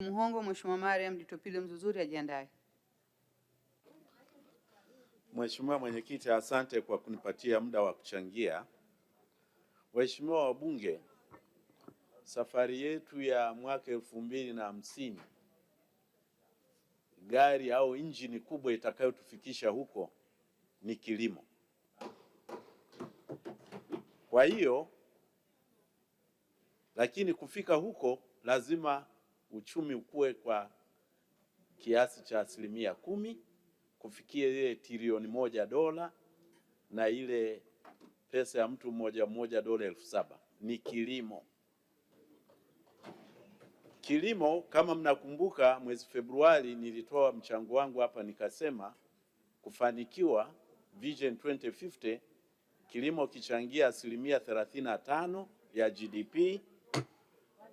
Muhongo, Mheshimiwa Mariam Ditopile Mzuzuri ajiandae. Mheshimiwa Mwenyekiti, asante kwa kunipatia muda wa kuchangia. Waheshimiwa wabunge, safari yetu ya mwaka 2050 gari au injini kubwa itakayotufikisha huko ni kilimo. Kwa hiyo, lakini kufika huko lazima uchumi ukue kwa kiasi cha 10% kufikia ile trilioni $1 na ile pesa ya mtu mmoja $7,000 ni kilimo. Kilimo, kama mnakumbuka, mwezi Februari nilitoa mchango wangu hapa nikasema kufanikiwa Vision 2050 kilimo kichangia 35% ya GDP,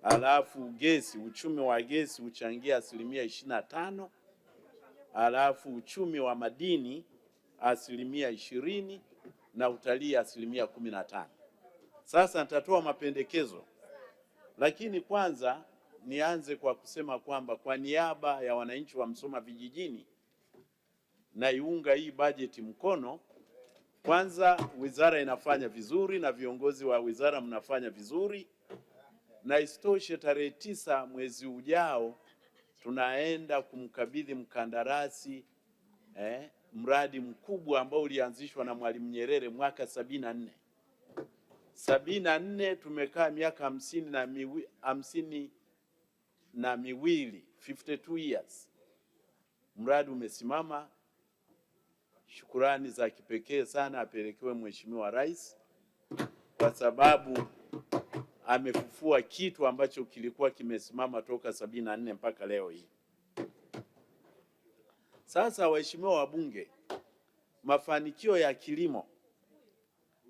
alafu gesi, uchumi wa gesi uchangia 25%, alafu uchumi wa madini 20% na utalii 15%. Sasa nitatoa mapendekezo, lakini kwanza nianze kwa kusema kwamba kwa niaba ya wananchi wa Msoma vijijini naiunga hii bajeti mkono. Kwanza, wizara inafanya vizuri na viongozi wa wizara mnafanya vizuri, na isitoshe tarehe 9 mwezi ujao tunaenda kumkabidhi mkandarasi mradi mkubwa ambao ulianzishwa na Mwalimu Nyerere mwaka 74. Tumekaa miaka 52 52 years. Mradi umesimama. Shukurani za kipekee sana apelekewe Mheshimiwa Rais kwa sababu amefufua kitu ambacho kilikuwa kimesimama toka 74 mpaka leo hii. Sasa waheshimiwa wabunge, mafanikio ya kilimo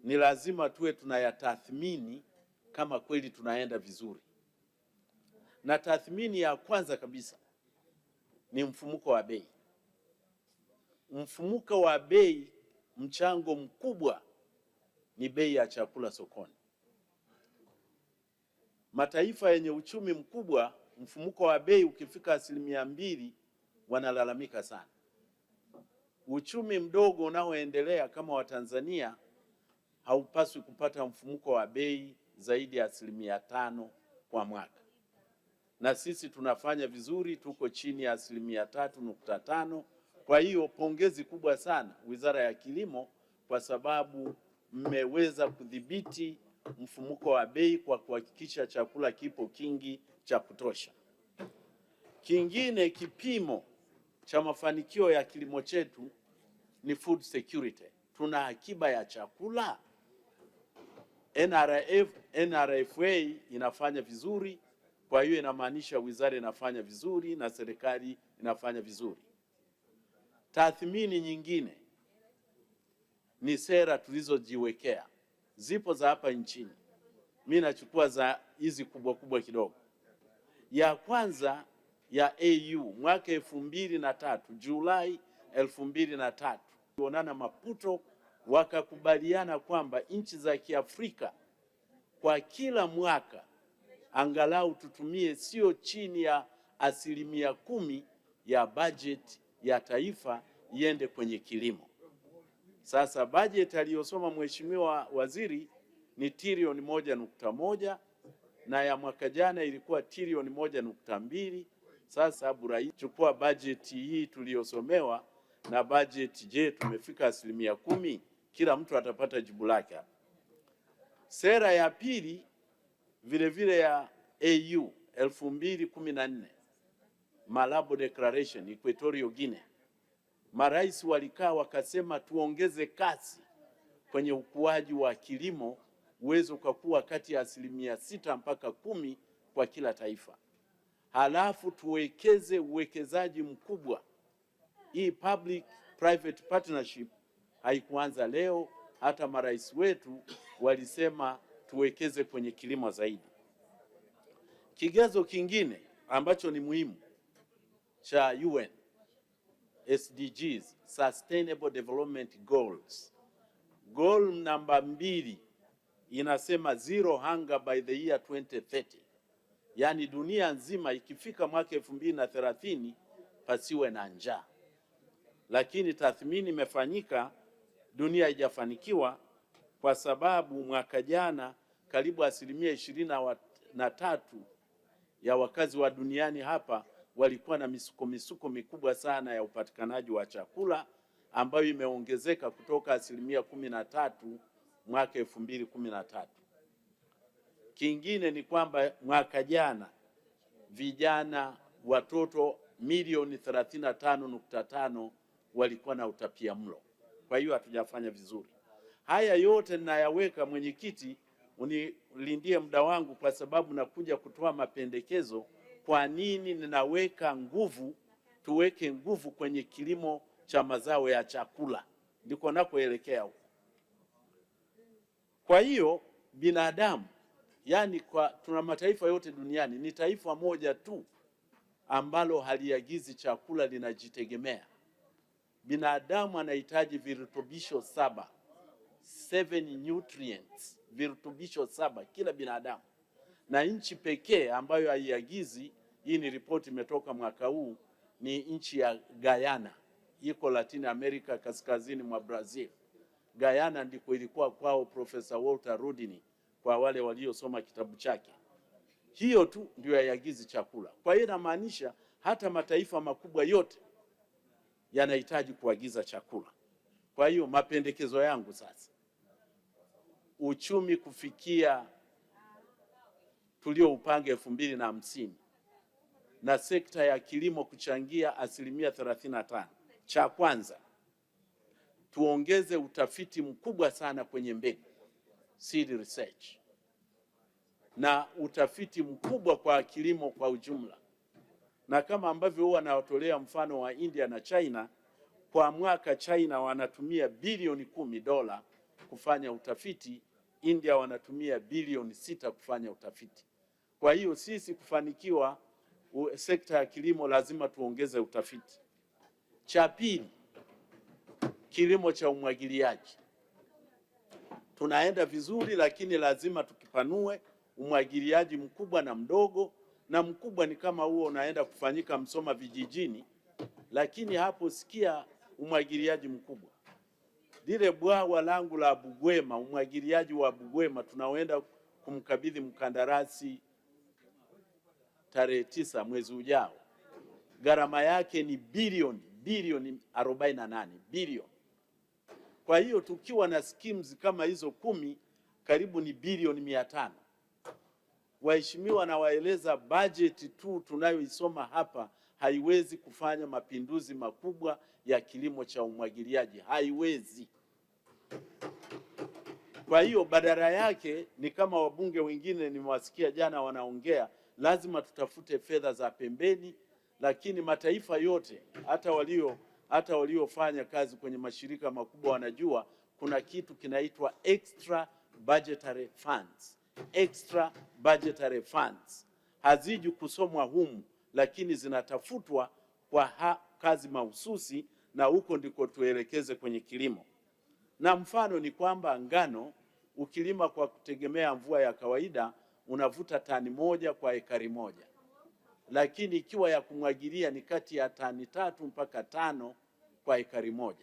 ni lazima tuwe tunayatathmini kama kweli tunaenda vizuri. Na tathmini ya kwanza kabisa ni mfumuko wa bei. Mfumuko wa bei, mchango mkubwa ni bei ya chakula sokoni. Mataifa yenye uchumi mkubwa, mfumuko wa bei ukifika 2% wanalalamika sana. Uchumi mdogo unaoendelea kama wa Tanzania haupaswi kupata mfumuko wa bei zaidi ya 5% kwa mwaka. Na sisi tunafanya vizuri, tuko chini ya 3.5%. Kwa hiyo pongezi kubwa sana Wizara ya Kilimo kwa sababu mmeweza kudhibiti mfumuko wa bei kwa kuhakikisha chakula kipo kingi cha kutosha. Kingine, kipimo cha mafanikio ya kilimo chetu ni food security. Tuna akiba ya chakula. NRFA inafanya vizuri, kwa hiyo inamaanisha wizara inafanya vizuri na serikali inafanya vizuri. Tathmini nyingine ni sera tulizojiwekea. Zipo za hapa nchini. Mimi nachukua za hizi kubwa kubwa kidogo. Ya kwanza ya AU mwaka 2003, Julai 2003, tuonana Maputo, wakakubaliana kwamba nchi za Kiafrika kwa kila mwaka angalau tutumie sio chini ya 10% ya bajeti ya taifa iende kwenye kilimo. Sasa bajeti aliyosoma Mheshimiwa Waziri ni trilioni 1.1 na ya mwaka jana ilikuwa trilioni 1.2. Sasa Rais, chukua bajeti hii tuliyosomewa na bajeti, je, tumefika 10%? Kila mtu atapata jibu lake. Sera ya pili vile vile ya AU 2014, Malabo Declaration, Equatorial Guinea. Marais walikaa wakasema tuongeze kasi kwenye ukuaji wa kilimo, uwezo ukakuwa kati ya 6% mpaka 10% kwa kila taifa. Halafu tuwekeze uwekezaji mkubwa. Hii public private partnership haikuanza leo, hata marais wetu walisema tuwekeze kwenye kilimo zaidi. Kigezo kingine ambacho ni muhimu cha UN SDGs, Sustainable Development Goals. Goal namba 2 inasema zero hunger by the year 2030. yaani dunia nzima ikifika mwaka 2030 pasiwe na njaa. Lakini tathmini imefanyika, dunia haijafanikiwa, kwa sababu mwaka jana karibu 23% ya wakazi wa duniani hapa walikuwa na misuko mikubwa sana ya upatikanaji wa chakula, ambayo imeongezeka kutoka 13% mwaka 2013. Kingine ni kwamba mwaka jana vijana watoto milioni 35.5 walikuwa na utapiamlo. Kwa hiyo hatujafanya vizuri. Haya yote ninayaweka, mwenyekiti, unilindie muda wangu, kwa sababu nakuja kutoa mapendekezo. Kwa nini ninaweka nguvu, tuweke nguvu kwenye kilimo cha mazao ya chakula, ndiko nakoelekea huko. Kwa hiyo binadamu, yani tuna mataifa yote duniani, ni taifa moja tu ambalo haliagizi chakula, linajitegemea. Binadamu anahitaji virutubisho 7 nutrients, virutubisho 7 kila binadamu, na nchi pekee ambayo haiagizi, hii ni ripoti imetoka mwaka huu, ni nchi ya Guyana, iko Latin America, kaskazini mwa Brazil. Guyana ndiko ilikuwa kwao Profesa Walter Rudney, kwa wale waliosoma kitabu chake. Hiyo tu ndio haiagizi chakula. Kwa hiyo inamaanisha hata mataifa makubwa yote yanahitaji kuagiza chakula. Kwa hiyo mapendekezo yangu sasa, uchumi kufikia tulioupanga 2050 na sekta ya kilimo kuchangia 35%. Cha kwanza, tuongeze utafiti mkubwa sana kwenye mbegu, seed research, na utafiti mkubwa kwa kilimo kwa ujumla. Na kama ambavyo huwa nawatolea mfano wa India na China, kwa mwaka China wanatumia bilioni $10 kufanya utafiti, India wanatumia bilioni 6 kufanya utafiti. Kwa hiyo sisi kufanikiwa sekta ya kilimo lazima tuongeze utafiti. Cha pili, kilimo cha umwagiliaji. Tunaenda vizuri, lakini lazima tukipanue umwagiliaji mkubwa na mdogo, na mkubwa ni kama huo unaenda kufanyika Msoma vijijini, lakini hapo sikia umwagiliaji mkubwa. Lile bwawa langu la Bugwema, umwagiliaji wa Bugwema tunaoenda kumkabidhi mkandarasi tarehe 9 mwezi ujao, gharama yake ni bilioni 48 bilioni. Kwa hiyo tukiwa na schemes kama hizo 10, karibu ni bilioni 500. Waheshimiwa, na waeleza bajeti tu tunayoisoma hapa haiwezi kufanya mapinduzi makubwa ya kilimo cha umwagiliaji, haiwezi. Kwa hiyo badala yake ni kama wabunge wengine nimewasikia jana wanaongea, lazima tutafute fedha za pembeni. Lakini mataifa yote, hata waliofanya kazi kwenye mashirika makubwa, wanajua kuna kitu kinaitwa extra budgetary funds. Extra budgetary funds haziji kusomwa humu, lakini zinatafutwa kwa kazi mahususi, na huko ndiko tuelekeze kwenye kilimo. Na mfano ni kwamba ngano, ukilima kwa kutegemea mvua ya kawaida unavuta tani 1 kwa ekari 1, lakini ikiwa ya kumwagilia ni kati ya tani 3 mpaka 5 kwa ekari 1.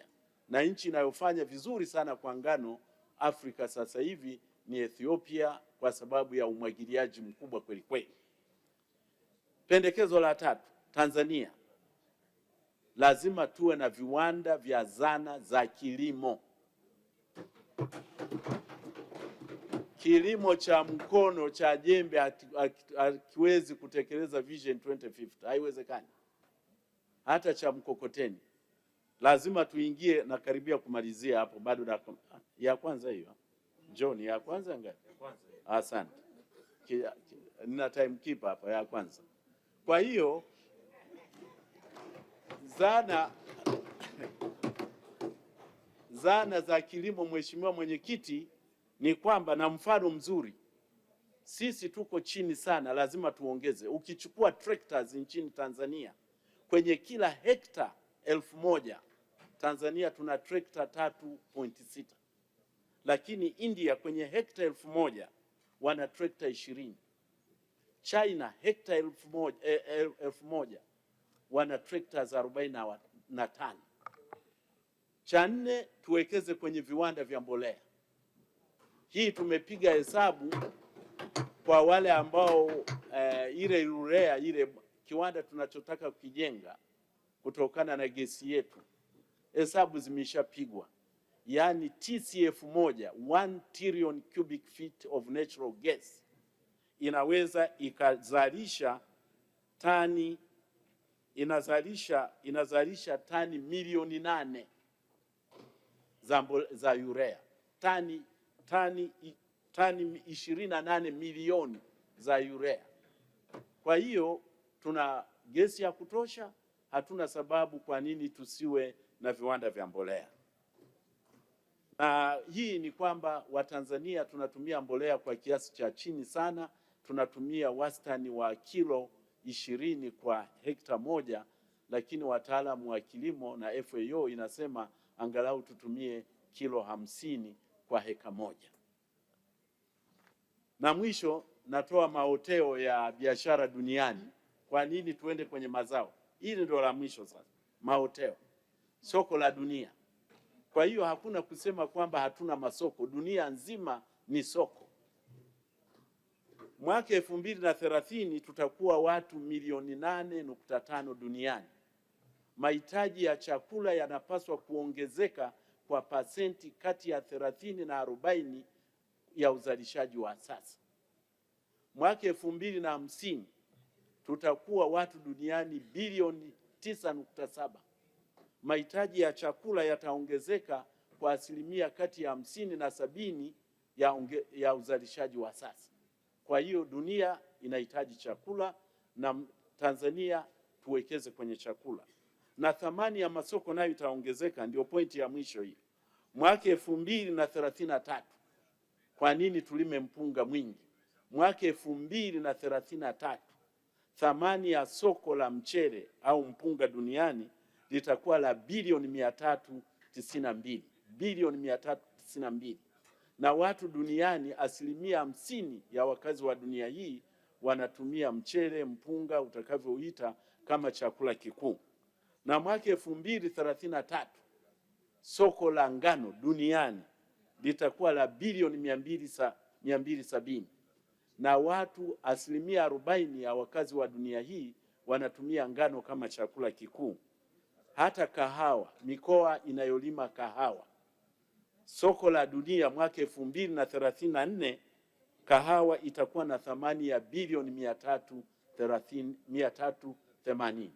Na nchi inayofanya vizuri sana kwa ngano Afrika sasa hivi ni Ethiopia, kwa sababu ya umwagiliaji mkubwa kweli kweli. Pendekezo la 3, Tanzania lazima tuwe na viwanda vya zana za kilimo. Kilimo cha mkono cha jembe hakiwezi kutekeleza Vision 2050, haiwezekani. Hata cha mkokoteni lazima tuingie, na karibia kumalizia hapo, bado ya kwanza hiyo. John, ya kwanza ngapi? Asante. Nina time keep hapa, ya kwanza. Kwa hiyo zana za kilimo, Mheshimiwa Mwenyekiti, ni kwamba, na mfano mzuri, sisi tuko chini sana, lazima tuongeze. Ukichukua tractors nchini Tanzania, kwenye kila hekta 1000 Tanzania tuna trekta 3.6, lakini India kwenye hekta 1000 wana trekta 20. China hekta 1,000 wana trekta 45. Cha nne, tuwekeze kwenye viwanda vya mbolea. Hii tumepiga hesabu kwa wale ambao ile urea, ile kiwanda tunachotaka kukijenga kutokana na gesi yetu, hesabu zimeshapigwa. Yaani TCF moja, 1 trillion cubic feet of natural gas, inaweza ikazalisha tani, inazalisha tani milioni 8 za urea, tani 28 milioni za urea. Kwa hiyo tuna gesi ya kutosha, hatuna sababu kwa nini tusiwe na viwanda vya mbolea. Na hii ni kwamba Watanzania tunatumia mbolea kwa kiasi cha chini sana, tunatumia wastani wa kilo 20 kwa hekta moja, lakini wataalamu wa kilimo na FAO inasema angalau tutumie kilo 50 kwa heka moja. Na mwisho, natoa maoteo ya biashara duniani. Kwa nini tuende kwenye mazao? Hili ndio la mwisho sasa. Maoteo, soko la dunia. Kwa hiyo hakuna kusema kwamba hatuna masoko, dunia nzima ni soko. Mwaka 2030 tutakuwa watu milioni 8.5 duniani. Mahitaji ya chakula yanapaswa kuongezeka kwa pasenti kati ya 30 na 40 ya uzalishaji wa sasa. Mwaka 2050 tutakuwa watu duniani bilioni 9.7. Mahitaji ya chakula yataongezeka kwa asilimia kati ya 50 na 70 ya uzalishaji wa sasa. Kwa hiyo dunia inahitaji chakula na Tanzania tuwekeze kwenye chakula. Na thamani ya masoko nayo itaongezeka, ndio pointi ya mwisho hii. Mwaka 2033, kwa nini tulime mpunga mwingi? Mwaka 2033 thamani ya soko la mchele au mpunga duniani litakuwa la bilioni 392, na watu duniani asilimia 50 ya wakazi wa dunia hii wanatumia mchele, mpunga utakavyoita, kama chakula kikuu. Na mwaka 2033 soko la ngano duniani litakuwa la bilioni 270, na watu asilimia 40 ya wakazi wa dunia hii wanatumia ngano kama chakula kikuu. Hata kahawa, mikoa inayolima kahawa, soko la dunia mwaka 2034 kahawa itakuwa na thamani ya bilioni 380,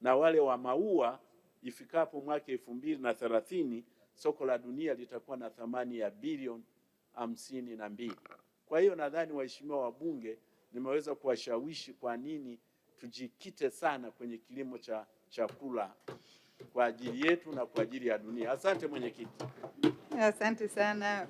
na wale wa maua ifikapo mwaka 2030 soko la dunia litakuwa na thamani ya bilioni 52. Kwa hiyo nadhani waheshimiwa wabunge, nimeweza kuwashawishi kwa nini tujikite sana kwenye kilimo cha chakula kwa ajili yetu na kwa ajili ya dunia. Asante mwenyekiti. Asante sana.